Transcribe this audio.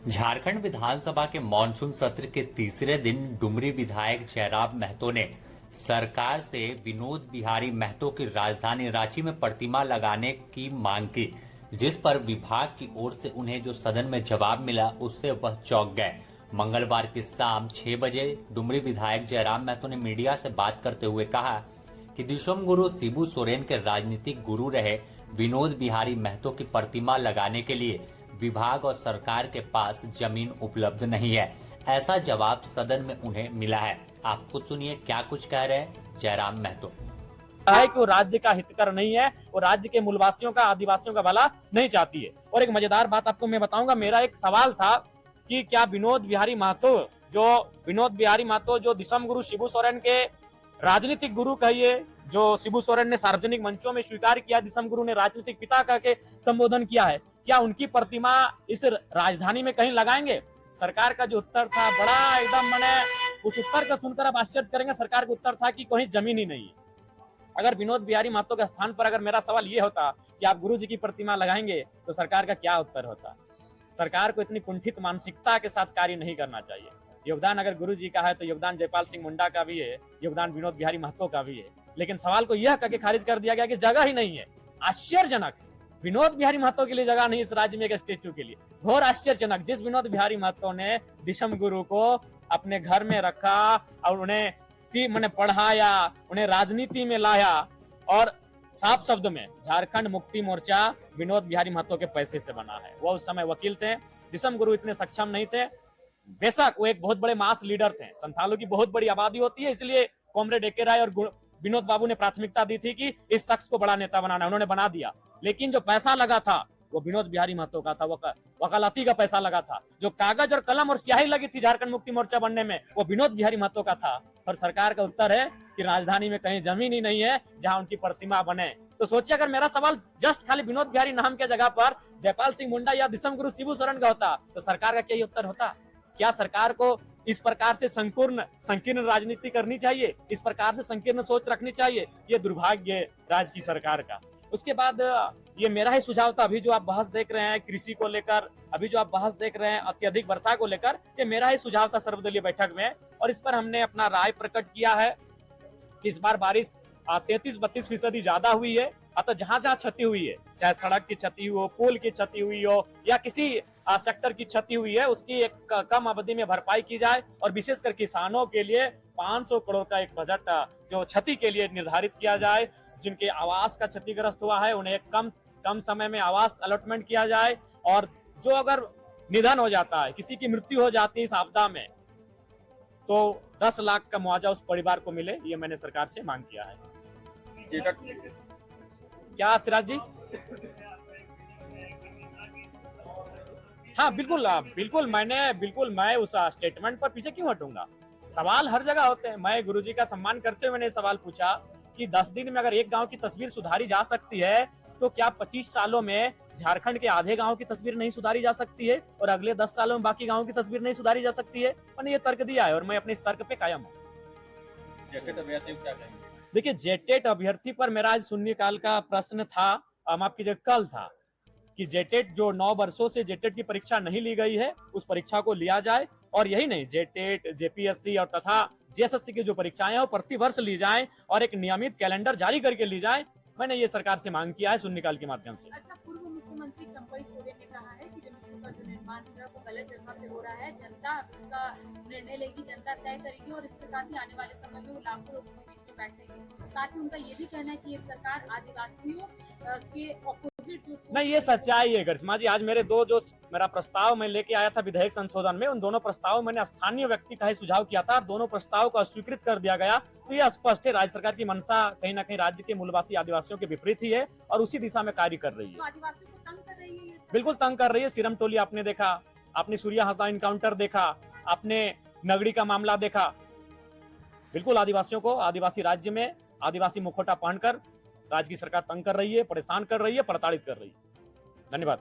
झारखंड विधानसभा के मॉनसून सत्र के तीसरे दिन डुमरी विधायक जयराम महतो ने सरकार से विनोद बिहारी महतो की राजधानी रांची में प्रतिमा लगाने की मांग की, जिस पर विभाग की ओर से उन्हें जो सदन में जवाब मिला उससे वह चौंक गए। मंगलवार की शाम 6 बजे डुमरी विधायक जयराम महतो ने मीडिया से बात करते हुए कहा कि दिसम गुरु शिबू सोरेन के राजनीतिक गुरु रहे विनोद बिहारी महतो की प्रतिमा लगाने के लिए विभाग और सरकार के पास जमीन उपलब्ध नहीं है। ऐसा जवाब सदन में उन्हें मिला है। आप खुद सुनिए क्या कुछ कह रहे हैं जयराम महतो। है कि वो राज्य का हितकर नहीं है, वो राज्य के मूलवासियों का, आदिवासियों का भला नहीं चाहती है। और एक मजेदार बात आपको मैं बताऊंगा, मेरा एक सवाल था कि क्या विनोद बिहारी महतो जो दिसम गुरु शिबू सोरेन के राजनीतिक गुरु कहिए, जो शिबू सोरेन ने सार्वजनिक मंचों में स्वीकार किया, दिसम गुरु ने राजनीतिक पिता कह के संबोधन किया है, क्या उनकी प्रतिमा इस राजधानी में कहीं लगाएंगे? सरकार का जो उत्तर था बड़ा एकदम, मैंने उस उत्तर का सुनकर आप आश्चर्य करेंगे। सरकार का उत्तर था कि कहीं जमीन ही नहीं है। अगर विनोद बिहारी महतो के स्थान पर अगर मेरा सवाल ये होता कि आप गुरु जी की प्रतिमा लगाएंगे, तो सरकार का क्या उत्तर होता? सरकार को इतनी कुंठित मानसिकता के साथ कार्य नहीं करना चाहिए। योगदान अगर गुरु जी का है तो योगदान जयपाल सिंह मुंडा का भी है, योगदान विनोद बिहारी महतो का भी है, लेकिन सवाल को यह करके खारिज कर दिया गया कि जगह ही नहीं है। आश्चर्यजनक, विनोद बिहारी महतो के लिए जगह नहीं इस राज्य में एक स्टेच्यू के लिए। घोर आश्चर्यजनक, जिस विनोद बिहारी महतो ने दिसम गुरु को अपने घर में रखा और उन्हें मैंने पढ़ाया, उन्हें राजनीति में लाया, और साफ शब्द में झारखंड मुक्ति मोर्चा विनोद बिहारी महतो के पैसे से बना है। वो उस समय वकील थे। दिसम गुरु इतने सक्षम नहीं थे। बेशक वो एक बहुत बड़े मास लीडर थे, संथालों की बहुत बड़ी आबादी होती है, इसलिए कॉमरेड एके राय और विनोद बाबू ने प्राथमिकता दी थी कि इस शख्स को बड़ा नेता बनाना, उन्होंने बना दिया। लेकिन जो पैसा लगा था वो विनोद बिहारी महतो का था, वो वकालती का पैसा लगा था। जो कागज और कलम और स्याही लगी थी झारखंड मुक्ति मोर्चा बनने में, वो विनोद बिहारी महतो का था। और सरकार का उत्तर है कि राजधानी में कहीं जमीन ही नहीं है जहां उनकी प्रतिमा बने। तो सोचिए, अगर मेरा सवाल जस्ट खाली विनोद बिहारी नाम के जगह पर जयपाल सिंह मुंडा या दिसम गुरु शिबू सोरेन का होता, तो सरकार का क्या उत्तर होता? क्या सरकार को इस प्रकार से संकीर्ण राजनीति करनी चाहिए? इस प्रकार से संकीर्ण सोच रखनी चाहिए? ये दुर्भाग्य राज्य की सरकार का। उसके बाद ये मेरा ही सुझाव था, अभी जो आप बहस देख रहे हैं कृषि को लेकर, अभी जो आप बहस देख रहे हैं अत्यधिक वर्षा को लेकर, ये मेरा ही सुझाव था सर्वदलीय बैठक में, और इस पर हमने अपना राय प्रकट किया है। इस बार बारिश 33-32% ज्यादा हुई है। अतः जहां जहां क्षति हुई है, चाहे सड़क की क्षति हो, पुल की क्षति हुई हो, या किसी सेक्टर की क्षति हुई है, उसकी एक कम अवधि में भरपाई की जाए। और विशेषकर किसानों के लिए 500 करोड़ का एक बजट जो क्षति के लिए निर्धारित किया जाए। जिनके आवास का क्षतिग्रस्त हुआ है उन्हें कम समय में आवास अलॉटमेंट किया जाए। और जो अगर निधन हो जाता है, किसी की मृत्यु हो जाती है इस आपदा में, तो 10 लाख का मुआवजा उस परिवार को मिले। ये मैंने सरकार से मांग किया है। क्या सिराज जी? हाँ बिल्कुल मैं उस स्टेटमेंट पर पीछे क्यों हटूंगा? सवाल हर जगह होते हैं। मैं गुरुजी का सम्मान करते हुए मैंने सवाल पूछा कि 10 दिन में अगर एक गांव की तस्वीर सुधारी जा सकती है, तो क्या 25 सालों में झारखंड के आधे गांव की तस्वीर नहीं सुधारी जा सकती है, और अगले 10 सालों में बाकी गांव की तस्वीर नहीं सुधारी जा सकती है? मैंने ये तर्क दिया है और मैं अपने इस तर्क पे कायम हूँ। देखिए, जेटेट अभ्यर्थी पर मेरा आज शून्यकाल का प्रश्न था, माफ कीजिए कल था, कि जेटेट जो 9 वर्षों से जेटेट की परीक्षा नहीं ली गई है, उस परीक्षा को लिया जाए। और यही नहीं, जेटेट, जेपीएससी और तथा जेएसएससी की जो परीक्षाएं हैं वो प्रति वर्ष ली जाएं और एक नियमित कैलेंडर जारी करके ली जाए। मैंने ये सरकार से मांग किया है शून्यकाल के माध्यम से। अच्छा, पूर्व मुख्यमंत्री चंपई सोरेन ने कहा है कि रिम्स का जो निर्माण है वो गलत जगह पे हो रहा है, जनता इसका निर्णय लेगी, जनता तय करेगी, और इसके साथ ही आने वाले समय में वो लाखों लोगों के बीच में बैठेगी। साथ ही उनका ये भी कहना है कि ये सरकार आदिवासियों के ऑपोजिट जो नहीं, ये सच्चाई है गरिश्मा जी। आज मेरा प्रस्ताव मैं लेके आया था विधेयक संशोधन में, उन दोनों प्रस्ताव मैंने स्थानीय व्यक्ति का ही सुझाव किया था, दोनों प्रस्ताव को अस्वीकृत कर दिया गया। तो यह स्पष्ट है राज्य सरकार की मंशा कहीं ना कहीं राज्य के मूलवासी आदिवासियों के विपरीत ही है और उसी दिशा में कार्य कर रही है। तो आदिवासियों को तंग कर रही है, बिल्कुल तंग कर रही है। सिरम टोली आपने देखा, आपने सूर्या हंसदा इनकाउंटर देखा, आपने नगड़ी का मामला देखा। बिल्कुल आदिवासियों को, आदिवासी राज्य में आदिवासी मुखौटा पहनकर राज्य की सरकार तंग कर रही है, परेशान कर रही है, प्रताड़ित कर रही है। धन्यवाद।